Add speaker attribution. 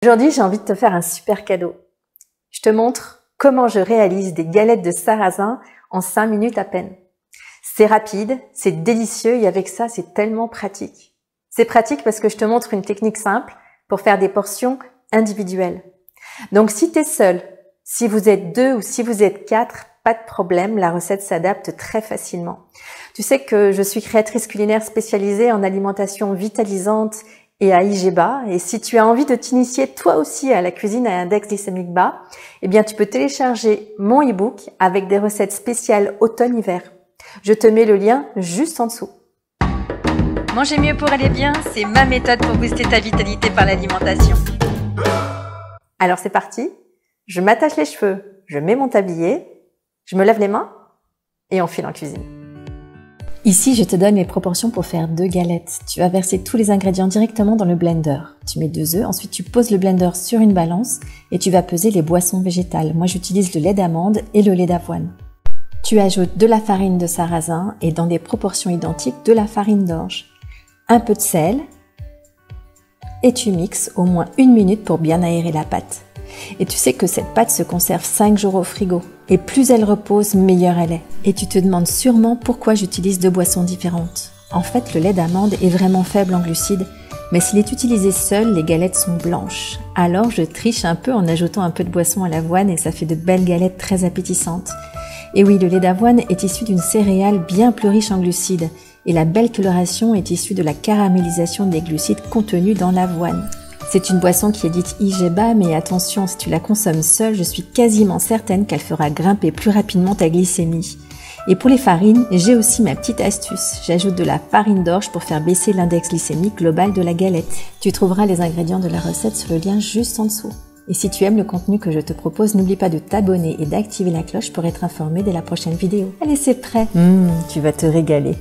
Speaker 1: Aujourd'hui, j'ai envie de te faire un super cadeau. Je te montre comment je réalise des galettes de sarrasin en 5 minutes à peine. C'est rapide, c'est délicieux et avec ça, c'est tellement pratique. C'est pratique parce que je te montre une technique simple pour faire des portions individuelles. Donc si tu es seul, si vous êtes 2 ou si vous êtes 4, pas de problème, la recette s'adapte très facilement. Tu sais que je suis créatrice culinaire spécialisée en alimentation vitalisante et à IG bas. Et si tu as envie de t'initier toi aussi à la cuisine à index glycémique bas, eh bien tu peux télécharger mon e-book avec des recettes spéciales automne-hiver. Je te mets le lien juste en dessous.
Speaker 2: Manger mieux pour aller bien, c'est ma méthode pour booster ta vitalité par l'alimentation.
Speaker 1: Alors c'est parti, je m'attache les cheveux, je mets mon tablier, je me lave les mains et on file en cuisine. Ici, je te donne les proportions pour faire 2 galettes. Tu vas verser tous les ingrédients directement dans le blender. Tu mets 2 œufs, ensuite tu poses le blender sur une balance et tu vas peser les boissons végétales. Moi, j'utilise le lait d'amande et le lait d'avoine. Tu ajoutes de la farine de sarrasin et dans des proportions identiques de la farine d'orge. Un peu de sel et tu mixes au moins 1 minute pour bien aérer la pâte. Et tu sais que cette pâte se conserve 5 jours au frigo. Et plus elle repose, meilleure elle est. Et tu te demandes sûrement pourquoi j'utilise 2 boissons différentes. En fait, le lait d'amande est vraiment faible en glucides, mais s'il est utilisé seul, les galettes sont blanches. Alors je triche un peu en ajoutant un peu de boisson à l'avoine et ça fait de belles galettes très appétissantes. Et oui, le lait d'avoine est issu d'une céréale bien plus riche en glucides. Et la belle coloration est issue de la caramélisation des glucides contenus dans l'avoine. C'est une boisson qui est dite IG bas, mais attention, si tu la consommes seule, je suis quasiment certaine qu'elle fera grimper plus rapidement ta glycémie. Et pour les farines, j'ai aussi ma petite astuce. J'ajoute de la farine d'orge pour faire baisser l'index glycémique global de la galette. Tu trouveras les ingrédients de la recette sur le lien juste en dessous. Et si tu aimes le contenu que je te propose, n'oublie pas de t'abonner et d'activer la cloche pour être informé dès la prochaine vidéo. Allez, c'est prêt. Tu vas te régaler.